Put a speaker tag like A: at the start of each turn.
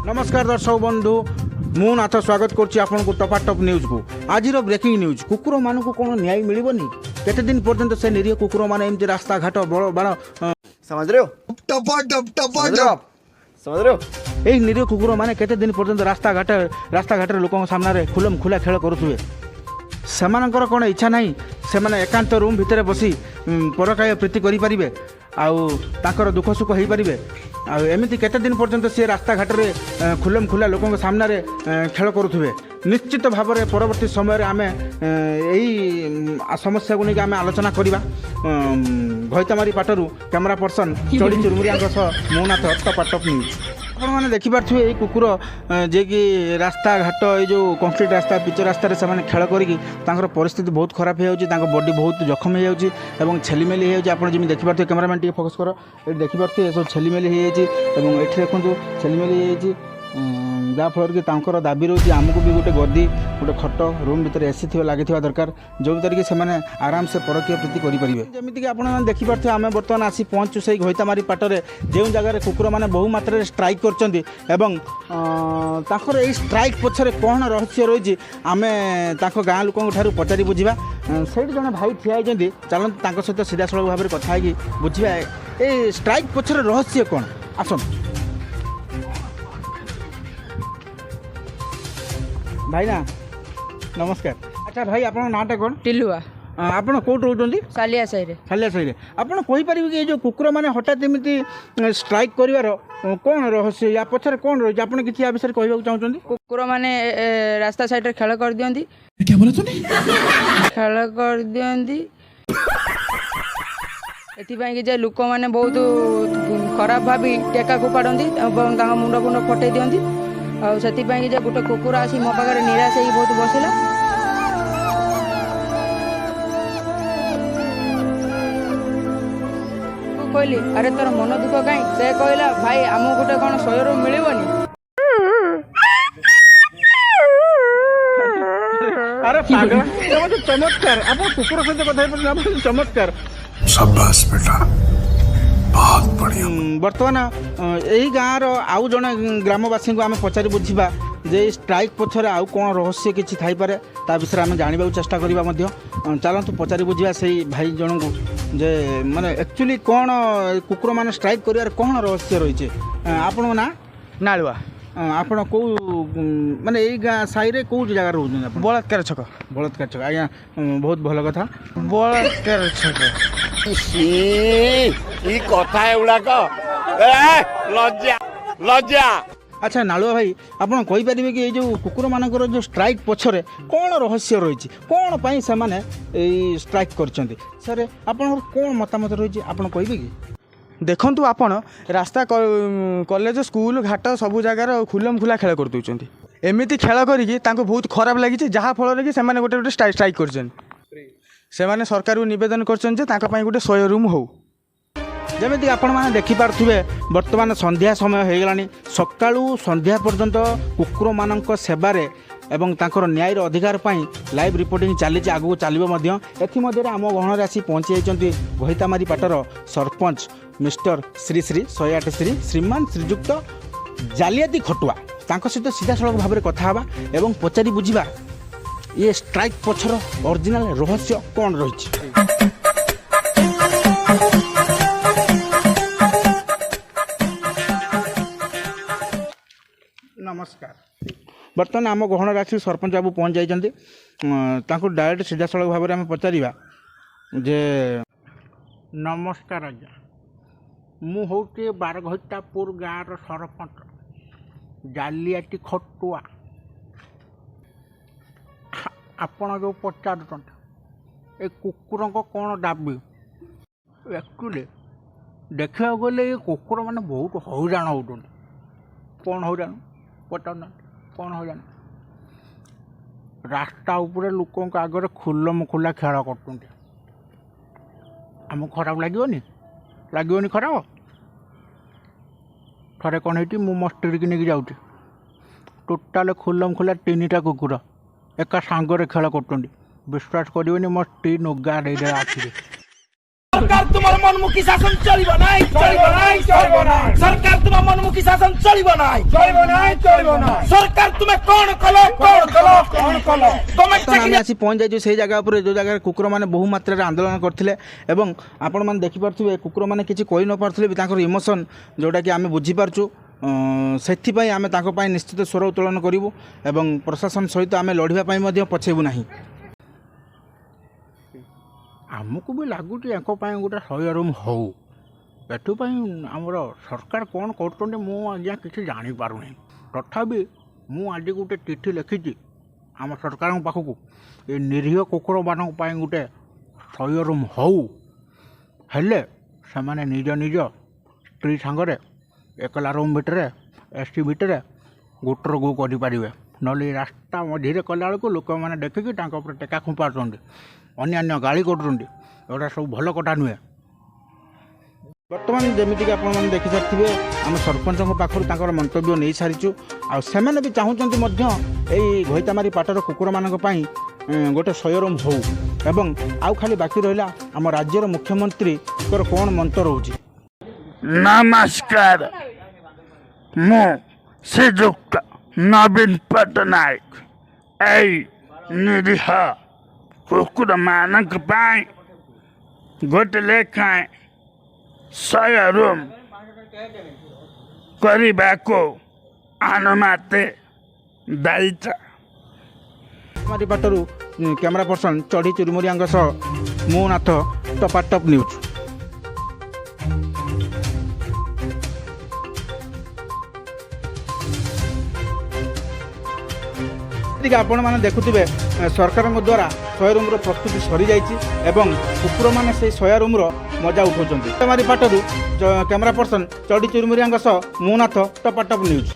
A: नमस्कार दर्शक बंधु मु नाथ स्वागत करुच्ची आपको टपाटप न्यूज को आज ब्रेकिंग न्यूज कुकुर मान को कौन न्याय मिलबनी केते दिन पर्यंत से निरीह कुकुर मान एमती रास्ता घाट बड़ बाण
B: समझ रहे हो समझ रहे हो
A: यही निरीह कुकुर मैंने केते दिन पर्यंत रास्ता घाट लोक सामने खुलम खुला खेल करुवे सेमानकर कौन इच्छा नहीं से एकांत रूम भितर बसी परकाय प्रीति करें आउर दुख सुख हो पारे एमती केते दिन पर्यंत सी रास्ता घाट में खुलम खुला लोक सामने खेल करुवे निश्चित भाव में परवर्ती समय आम यही समस्या को लेकिन आम आलोचना करवा घईतामारी पाटरू कैमरा पर्सन चढ़ी चुरमुरिया मु नाथ टपाटप न्यूज आपने देखिपे ये कुकुर जे कि रास्ता घाट ये जो कंक्रीट रास्ता पिच रास्तार से खेल कर परिस्थिति बहुत खराब हो बॉडी बहुत जखम हो जाए छेलीमेली हो देखिपे कैमरामैन टी फोकस कर ये देखिपे सब छेलीमेली हो देखो छेलीमेली हो जहाँफल कि दाबी रोच आमको भी गोटे गद्दी गोटे खट रूम भर एसी थी लगी दरकार जो भर कि आराम से परकीय प्रीति करेंगे जमीक आप देखिपे आम बर्तमान आसी पहुँचु से घईतामारी पाटरे जो जगार कुकुर मैंने बहु मात्रा स्ट्राइक कर स्ट्राइक पछरे कौन रहस्य रही आम गाँ लोक पचारि बुझा से जड़े भाई ठिया होती चलते सहित सीधा सड़क भाव में कथा बुझा ये स्ट्राइक पछरे रहस्य कौन आसन भाई ना नमस्कार अच्छा भाई आप नाटा कौन
C: टिलुआ
A: आपड़ कौट रोच
C: सालिया साई
A: आपड़ कहींपर कि जो कुकुर मैंने हठात एमती स्ट्राइक कर कौन रहस्य या पछरे कौन रही आप किसी या विषय कहना चाहते
C: कुकुर माने रास्ता साइड रे खेल कर दियंती खेल कर दियंती एथिपाई कि जे लोक माने बहुत खराब भाभी टेका को पाड़ती मुंड फुंड फटई दियंती और से गोटे कुकुर आसी मो पाखे निराश हो बहुत बसला कहली अरे तोर मन दुख कहीं से कहला भाई आमको गोटे कौन सOYO मिलबनी
A: अरे पागल चमत्कार आप कुकुर सहित कथा चमत्कार
D: शाबाश बेटा बहुत बढ़िया
A: बर्तमान यही गाँव आउ जड़े ग्रामवासी को आम पचारि बुझा जे स्ट्राइक पछरे आउ कौन रहस्य किसी थाईपे ता विषय आम जानवा चेष्टा करवा चलतु पचारि बुझा से भाई जन को जे माने एक्चुअली कौन कुकुर मान स्ट्राइक कर कौन रहस्य रही आपण ना
B: नालुआ
A: आपण कौ माने यही गाँ साई कौ जगह रोज
B: बलात्कार छक
A: आज्ञा बहुत भल कथा
B: बलात्कार छक
D: कथा एगुड़ाक लज्जा लज्जा
A: अच्छा नालुआ भाई आपड़ कहींपारे कि ये जो कुकुर मानकर जो स्ट्राइक पछरे कौन रहस्य रही कौन पाई से माने स्ट्राइक कर सर आपन कौन मतामत रही आप कहे कि
B: देखु आपण रास्ता कॉलेज स्कूल घाट सब जगार खुलम खुला खेल कर दौरान एमती खेल करी बहुत खराब लगी जहाँफल कि गोटे गोटे स्ट्राइक कर सरकार को निवेदन कर गोटे सOYO रूम हो
A: जमीक आपण मैंने देखिपे बर्तमान संध्या समय हो गलानी सकाळू संध्या पर्यंत कुकुर मान सेवारे एवं तांकर न्यायर अधिकार पाई लाइव रिपोर्टिंग चली आगू चलो आम गहन आसी पहुँची जाती घईतामारी पाटर सरपंच मिस्टर श्री श्री 108 श्री श्रीमान श्रीजुक्त जालियाती खटुआ सहित सीधा सड़क भाव में कथा एवं पचारि बुझा ये स्ट्राइक पछर ओरिजिनल रहस्य कौन रही नमस्कार बर्तमान आम गहन राशि सरपंच बाबू पहुँच जाइए डायरेक्ट सीधा सड़क भाव में आम पचारा जे नमस्कार आज्ञा मु हूँ बारघईतापुर गाँव सरपंच जालियाटी खटुआ आपण जो पचार ए कुकुर कौन दाबी एक्चुअली देखा गले ये कुकुर मैंने बहुत हईराण हो कौन हईराण पचार कौन हईराण रास्ता उपरे लोकों आगे खुलम खुला खेल कर खराब लगे खराब थे कौन है मो स्त्री की नहीं जाऊँगी टोटाल खुलम खुला 3टा कुकुर एका सांगरे खेल कर विश्वास करेनि मो स्त्री नुगा आखिरे
E: सरकार तुम्हार मनमुखी शासन चलिबो नाही सरकार तुम्हार मनमुखी शासन चलिबो नाही सरकार तुम्हें कौन कलो
A: आम आसी पहुँच जाइए से जगह पर जो जगह कुकुर मैंने बहु मात्रा आंदोलन करते एवं आपण मैंने देखिपे कुकुर मैंने किसी कही न पारे इमोशन जोटा कि आम बुझीपारचु से आम निश्चित स्वर उत्तोलन करूँ एवं प्रशासन सहित आम लड़ाई पछेबू ना आमको भी लगुच गोटे 100 रूम हो आमर सरकार कौन कर मुझे किसी जापार तथापि मुझे गोटे चिठी लिखी आम सरकार पाखक ये निरीह कुकुर मान गोटे 100 रूम हो हेले से निज निज स्त्री सांगरे एकला रूम भितर एसटी भितर गोटर गो करें ना रास्ता मझे कला लोक मैंने देखिकी टेका खुंपार अन्य गाड़ी करा सब भल कटा नुहे बर्तमान जमीक आप देखी सारी आम सरपंच पाखर मंतव्य नहीं सारीचु आने भी चाहूँगी यही घईतामारी पाटर कुकुर मान गोटे 100 रूम हो एवं आउ खाली बाकी रहा आम राज्यर मुख्यमंत्री कौन मंत्र रोचे।
D: नमस्कार मु श्रीजुक्त नवीन पट्टनायक निरीह कुकुर मानक गोटे लेखाएं 100 रूम करने को अनुमति दायित्व
A: हमारी पाटरू कैमरा पर्सन चढ़ी चुरमुरिया मु नाथ टॉप न्यूज। आपण मैंने देखुवे सरकार द्वारा 100 रूम प्रस्तुति सरी जाइए कुकुर मैंने से 100 रूम मजा उठाऊँ। हमारी पाटरू कैमरा पर्सन चढ़ी चुरमुरिया मु नाथ टॉप न्यूज।